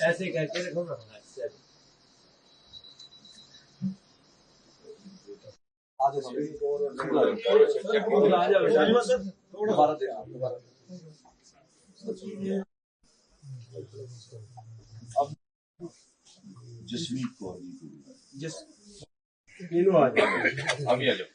ऐसे करके रखो ना। जसमीत कौर जी तीनों आ जाओ। अभी आ जाओ।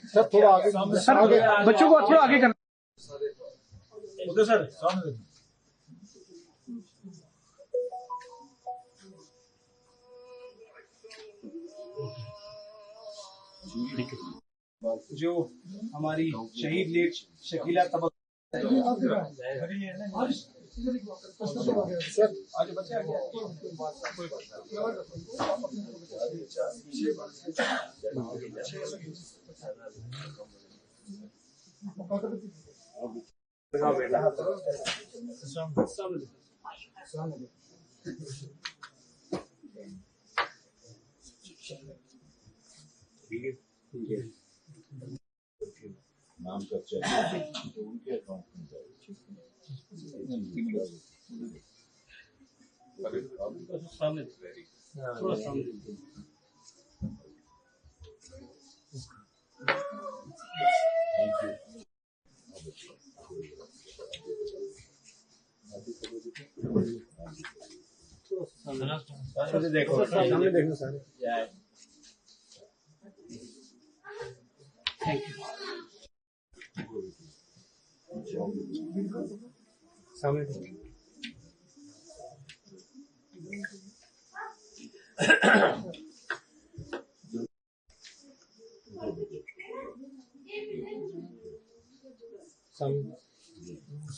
सर थोड़ा आगे, सर आगे बच्चों को थोड़ा आगे करना। ओके सर, सामने जो हमारी शहीद लेट शकीला तबक आज बच्चे आ गया। नाम का चाहिए तो उनके अकाउंट में जाएगा। सामने थोड़ा सामने। देखो सामने देखना सारे। Thank you. सामने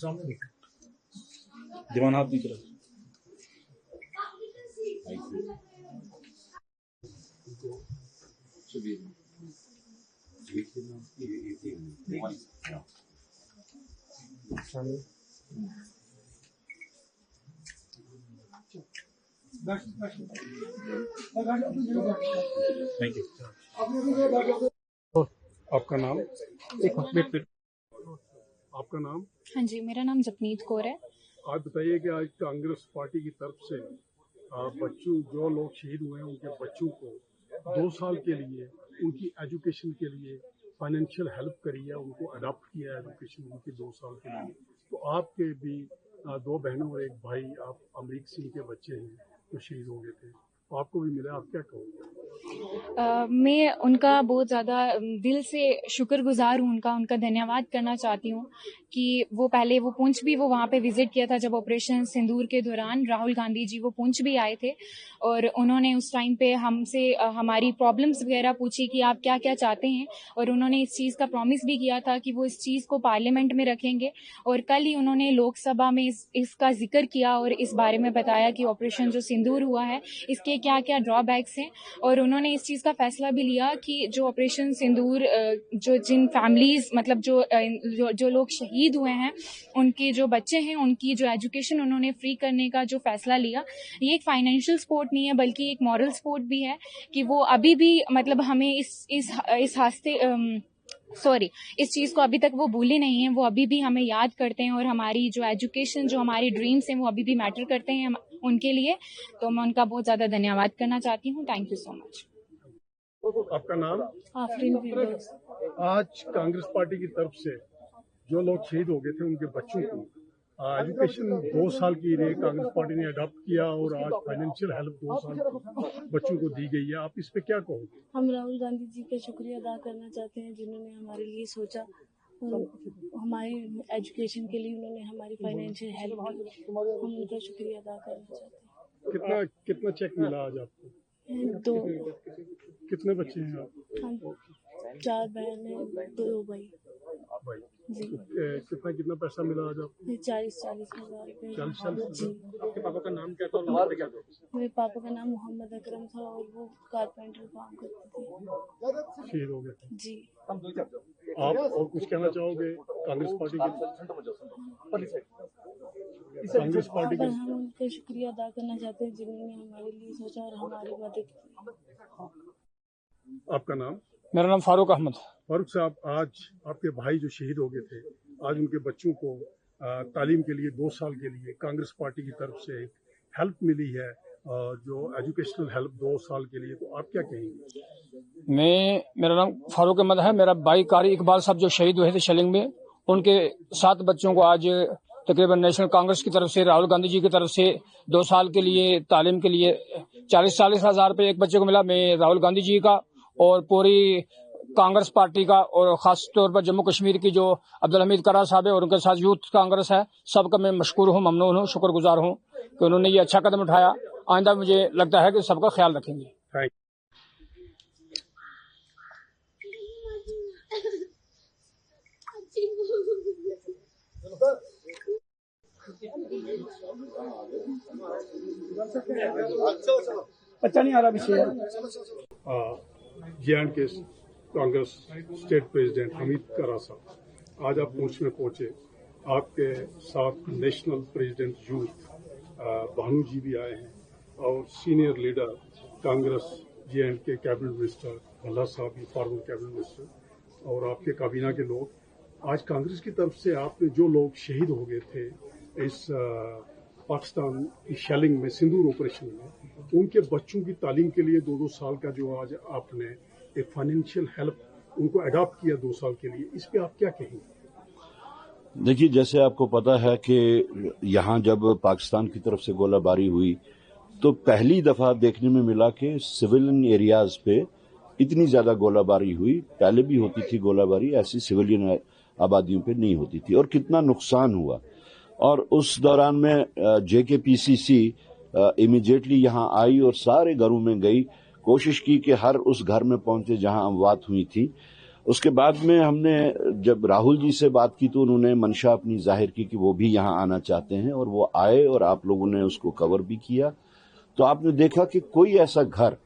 सामने दीवान हाथ नीचे रखो। Thank you. आपका नाम? आपका नाम? हाँ जी, मेरा नाम जपनीत कौर है। आप बताइए कि आज कांग्रेस पार्टी की तरफ से बच्चों जो लोग शहीद हुए हैं उनके बच्चों को 2 साल के लिए उनकी एजुकेशन के लिए फाइनेंशियल हेल्प करी है, उनको अडॉप्ट किया है एजुकेशन उनकी 2 साल के लिए। तो आपके भी 2 बहनों और 1 भाई, आप अमरीक सिंह के बच्चे हैं जो शहीद हो गए थे, तो आपको भी मिला, आप क्या कहोगे? मैं उनका बहुत ज़्यादा दिल से शुक्रगुजार हूँ, उनका धन्यवाद करना चाहती हूँ कि वो पहले वो पुंछ भी वो वहाँ पे विजिट किया था जब ऑपरेशन सिंदूर के दौरान राहुल गांधी जी वो पुंछ भी आए थे और उन्होंने उस टाइम पे हमसे हमारी प्रॉब्लम्स वगैरह पूछी कि आप क्या क्या चाहते हैं और उन्होंने इस चीज़ का प्रॉमिस भी किया था कि वो इस चीज़ को पार्लियामेंट में रखेंगे और कल ही उन्होंने लोकसभा में इसका जिक्र किया और इस बारे में बताया कि ऑपरेशन जो सिंदूर हुआ है इसके क्या क्या ड्रॉबैक्स हैं और उन्होंने इस चीज़ का फैसला भी लिया कि जो ऑपरेशन सिंदूर जो जिन फैमिलीज मतलब जो लोग शहीद हुए हैं उनके जो बच्चे हैं उनकी जो एजुकेशन उन्होंने फ्री करने का जो फैसला लिया, ये एक फाइनेंशियल सपोर्ट नहीं है बल्कि एक मॉरल सपोर्ट भी है कि वो अभी भी मतलब हमें इस चीज़ को अभी तक वो भूले नहीं हैं, वो अभी भी हमें याद करते हैं और हमारी जो एजुकेशन जो हमारी ड्रीम्स हैं वो अभी भी मैटर करते हैं उनके लिए। तो मैं उनका बहुत ज़्यादा धन्यवाद करना चाहती हूँ। Thank you so much. आपका नाम? आफरीन फिरदौस। आज कांग्रेस पार्टी की तरफ से जो लोग शहीद हो गए थे उनके बच्चों को एजुकेशन 2 साल के लिए कांग्रेस पार्टी ने अडॉप्ट किया और आज फाइनेंशियल हेल्प 2 साल बच्चों को दी गई है, आप इस पे क्या कहोगे? हम राहुल गांधी जी का शुक्रिया अदा करना चाहते हैं जिन्होंने हमारे लिए सोचा, हमारे एजुकेशन के लिए उन्होंने हमारी फाइनेंशियल हेल्प की, हम उनका शुक्रिया अदा करना चाहते हैं। कितना चेक मिला आज आपको? 2। कितने बच्चे हैं आप? हम 4 बहन हैं, 2 भाई। भाई। जी कितना पैसा मिला आज आपको? 40,000 रुपये। 40,000। जी। आपके पापा का नाम क्या था और उम्र क्या था? मेरे पापा का नाम मोहम्मद अकरम था और वो कारपेंटर काम करते थे। शहीद हो गए थे। जी। आप और कुछ कहना चाहोगे कांग्रेस पार्टी के? कांग्रेस पार्टी पर के हम उनका शुक्रिया अदा करना चाहते हैं जिन्होंने हमारे लिए सोचा और हमारी मदद की। आपका नाम? मेरा नाम फारूक अहमद। फारूक साहब, आज आपके भाई जो शहीद हो गए थे, आज उनके बच्चों को तालीम के लिए 2 साल के लिए कांग्रेस पार्टी की तरफ से एक हेल्प मिली है, जो एजुकेशनल हेल्प 2 साल के लिए, तो आप क्या कहेंगे? मेरा नाम फारूक अहमद है। मेरा भाई कारी इकबाल साहब जो शहीद हुए थे शलिंग में, उनके 7 बच्चों को आज तकरीबन नेशनल कांग्रेस की तरफ से, राहुल गांधी जी की तरफ से 2 साल के लिए तालीम के लिए 40 हज़ार रुपये एक बच्चे को मिला। मैं राहुल गांधी जी का और पूरी कांग्रेस पार्टी का और खास तौर पर जम्मू कश्मीर की जो अब्दुल हमीद करा साहब है और उनके साथ यूथ कांग्रेस है, सबका मैं मशकूर हूँ, ममनून हूँ, शुक्रगुजार हूँ कि उन्होंने ये अच्छा कदम उठाया। आइंदा मुझे लगता है कि सबका ख्याल रखेंगे। अच्छा नहीं आ रहा विषय। J&K Congress state president Hamid करा साहब, आज आप पूंछ में पहुंचे। आपके साथ नेशनल प्रेसिडेंट यूथ भानु जी भी आए हैं और senior leader Congress J&K cabinet minister Bhalla साहब भी, फॉर्मर कैबिनेट मिनिस्टर, और आपके काबीना के लोग। आज कांग्रेस की तरफ से आपने जो लोग शहीद हो गए थे इस पाकिस्तान की शेलिंग में, सिंदूर ऑपरेशन में, उनके बच्चों की तालीम के लिए 2-2 साल का जो आज आपने एक फाइनेंशियल हेल्प उनको अडॉप्ट किया 2 साल के लिए, इस पे आप क्या कहेंगे? देखिए, जैसे आपको पता है कि यहाँ जब पाकिस्तान की तरफ से गोलाबारी हुई तो पहली दफा देखने में मिला कि सिविलियन एरियाज पे इतनी ज्यादा गोलाबारी हुई। पहले भी होती थी गोलाबारी, ऐसी सिविलियन आबादियों पे नहीं होती थी, और कितना नुकसान हुआ। और उस दौरान में JKPCC इमीडिएटली यहाँ आई और सारे घरों में गई, कोशिश की कि हर उस घर में पहुंचे जहां अमवात हुई थी। उसके बाद में हमने जब राहुल जी से बात की तो उन्होंने मंशा अपनी जाहिर की कि वो भी यहाँ आना चाहते हैं, और वो आए और आप लोगों ने उसको कवर भी किया। तो आपने देखा कि कोई ऐसा घर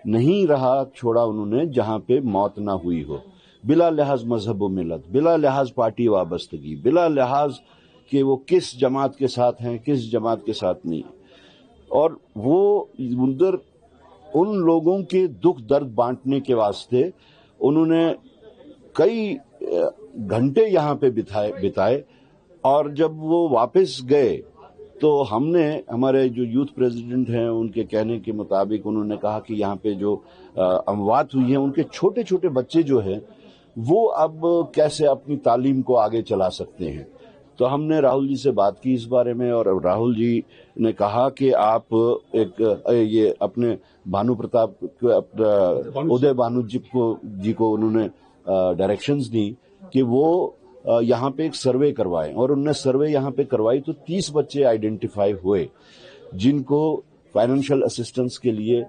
नहीं रहा छोड़ा उन्होंने जहां पे मौत ना हुई हो, बिला लिहाज मजहब व मिलत, बिला लिहाज पार्टी वाबस्तगी, बिला लिहाज कि वो किस जमात के साथ हैं, किस जमात के साथ नहीं। और वो उधर उन लोगों के दुख दर्द बांटने के वास्ते उन्होंने कई घंटे यहाँ पे बिताए। और जब वो वापस गए तो हमने, हमारे जो यूथ प्रेसिडेंट हैं, उनके कहने के मुताबिक उन्होंने कहा कि यहाँ पे जो अमवात हुई है उनके छोटे छोटे बच्चे जो हैं वो अब कैसे अपनी तालीम को आगे चला सकते हैं। तो हमने राहुल जी से बात की इस बारे में, और राहुल जी ने कहा कि आप ये अपने भानु प्रताप, उदय भानु जी को उन्होंने डायरेक्शंस दी कि वो यहाँ पे एक सर्वे करवाएं, और उन्होंने सर्वे यहाँ पे करवाई तो 30 बच्चे आइडेंटिफाई हुए जिनको फाइनेंशियल असिस्टेंस के लिए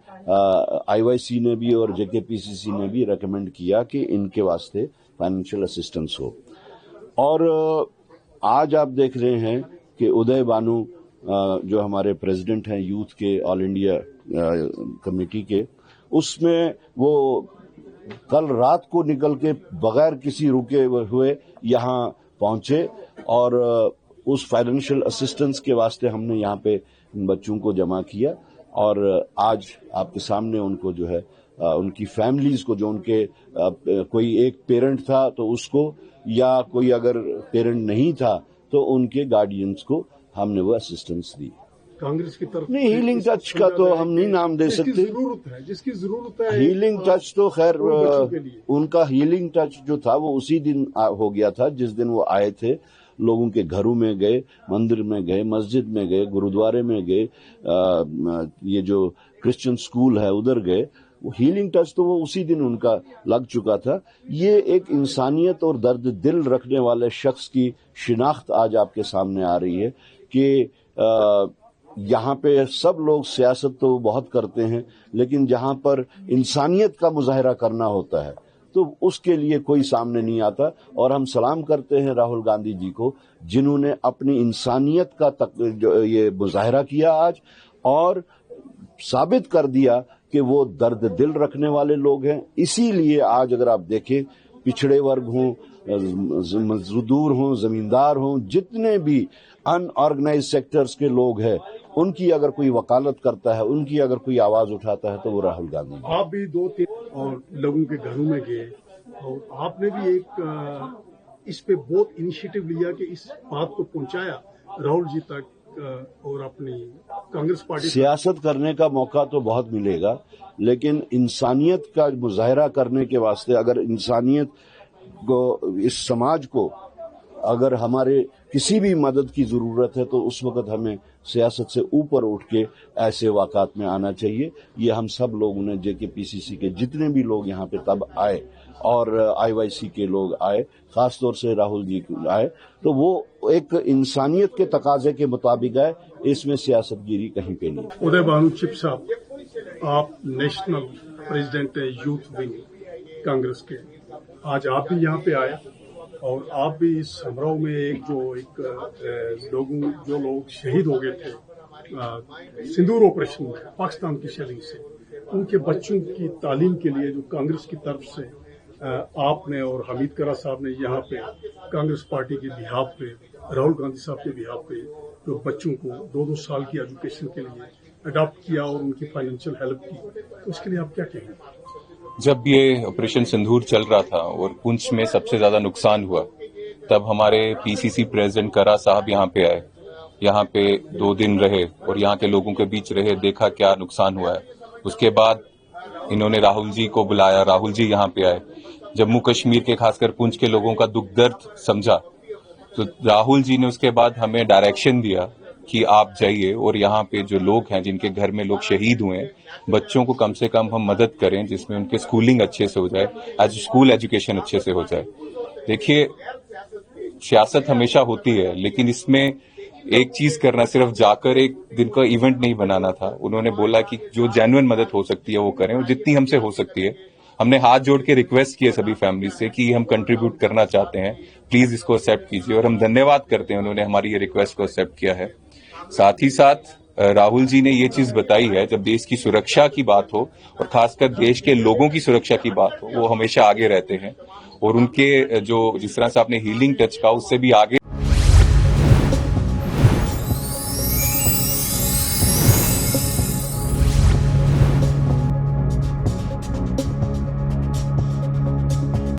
IYC ने भी और JKPCC ने भी रेकमेंड किया कि इनके वास्ते फाइनेंशियल असिस्टेंस हो। और आज आप देख रहे हैं कि उदय भानु जो हमारे प्रेसिडेंट हैं यूथ के ऑल इंडिया कमेटी के, उसमें वो कल रात को निकल के बगैर किसी रुके हुए यहाँ पहुंचे, और उस फाइनेंशियल असिस्टेंस के वास्ते हमने यहाँ पे इन बच्चों को जमा किया। और आज आपके सामने उनको जो है उनकी फैमिलीज को, जो उनके कोई एक पेरेंट था तो उसको, या कोई अगर पेरेंट नहीं था तो उनके गार्डियंस को हमने वो असिस्टेंस दी। कांग्रेस की तरफ नहीं, हीलिंग टच का तो हम नहीं नाम दे सकते। जिसकी जरूरत है हीलिंग टच तो खैर उनका हीलिंग टच जो था वो उसी दिन हो गया था जिस दिन वो आए थे। लोगों के घरों में गए, मंदिर में गए, मस्जिद में गए, गुरुद्वारे में गए, ये जो क्रिश्चियन स्कूल है उधर गए। वो हीलिंग टच तो वो उसी दिन उनका लग चुका था। ये एक इंसानियत और दर्द दिल रखने वाले शख्स की शिनाख्त आज आपके सामने आ रही है कि यहाँ पे सब लोग सियासत तो बहुत करते हैं, लेकिन जहाँ पर इंसानियत का मुजाहरा करना होता है तो उसके लिए कोई सामने नहीं आता। और हम सलाम करते हैं राहुल गांधी जी को, जिन्होंने अपनी इंसानियत का ये मुजाहरा किया आज और साबित कर दिया कि वो दर्द दिल रखने वाले लोग हैं। इसीलिए आज अगर आप देखें, पिछड़े वर्ग हों, मजदूर हों, जमींदार हों, जितने भी अनऑर्गेनाइज सेक्टर्स के लोग हैं, उनकी अगर कोई वकालत करता है, उनकी अगर कोई आवाज उठाता है तो वो राहुल गांधी। आप भी 2-3 और लोगों के घरों में गए और आपने भी एक इस पे बहुत इनिशिएटिव लिया कि इस बात को पहुंचाया राहुल जी तक और अपनी कांग्रेस पार्टी। सियासत करने का मौका तो बहुत मिलेगा, लेकिन इंसानियत का मुजाहरा करने के वास्ते, अगर इंसानियत को, इस समाज को अगर हमारे किसी भी मदद की जरूरत है, तो उस वक्त हमें सियासत से ऊपर उठ के ऐसे वाक़ात में आना चाहिए। ये हम सब लोगों ने, JKPCC के जितने भी लोग यहाँ पे तब आए और IYC के लोग आए, खासतौर से राहुल जी आए, तो वो एक इंसानियत के तकाजे के मुताबिक आए, इसमें सियासतगिरी कहीं पे नहीं। उदय भानु चिप साहब, आप नेशनल प्रेसिडेंट है यूथ विंग कांग्रेस के, आज आप भी यहाँ पे आए और आप भी इस समारोह में जो लोग शहीद हो गए थे सिंदूर ऑपरेशन में पाकिस्तान की शेलिंग से, उनके बच्चों की तालीम के लिए जो कांग्रेस की तरफ से आपने और हमीद करा साहब ने यहाँ पे कांग्रेस पार्टी के बिहाफ पे, राहुल गांधी साहब के बिहाफ पे जो बच्चों को 2-2 साल की एजुकेशन के लिए अडॉप्ट किया और उनकी फाइनेंशियल हेल्प की, तो उसके लिए आप क्या कहेंगे? जब ये ऑपरेशन सिंदूर चल रहा था और पुंछ में सबसे ज्यादा नुकसान हुआ, तब हमारे PCC प्रेसिडेंट करा साहब यहाँ पे आए, यहाँ पे 2 दिन रहे और यहाँ के लोगों के बीच रहे, देखा क्या नुकसान हुआ है। उसके बाद इन्होंने राहुल जी को बुलाया, राहुल जी यहाँ पे आए, जम्मू कश्मीर के खासकर पुंछ के लोगों का दुख दर्द समझा, तो राहुल जी ने उसके बाद हमें डायरेक्शन दिया कि आप जाइए और यहाँ पे जो लोग हैं, जिनके घर में लोग शहीद हुए हैं, बच्चों को कम से कम हम मदद करें, जिसमें उनके स्कूलिंग अच्छे से हो जाए, स्कूल एजुकेशन अच्छे से हो जाए। देखिए, सियासत हमेशा होती है, लेकिन इसमें एक चीज करना, सिर्फ जाकर एक दिन का इवेंट नहीं बनाना था। उन्होंने बोला कि जो जेन्युइन मदद हो सकती है वो करें, और जितनी हमसे हो सकती है। हमने हाथ जोड़ के रिक्वेस्ट किए सभी फैमिली से कि हम कंट्रीब्यूट करना चाहते हैं, प्लीज इसको एक्सेप्ट कीजिए, और हम धन्यवाद करते हैं उन्होंने हमारी ये रिक्वेस्ट को एक्सेप्ट किया है। साथ ही साथ राहुल जी ने ये चीज बताई है, जब देश की सुरक्षा की बात हो और खासकर देश के लोगों की सुरक्षा की बात हो, वो हमेशा आगे रहते हैं, और उनके जो जिस तरह से आपने हीलिंग टच कहा, उससे भी आगे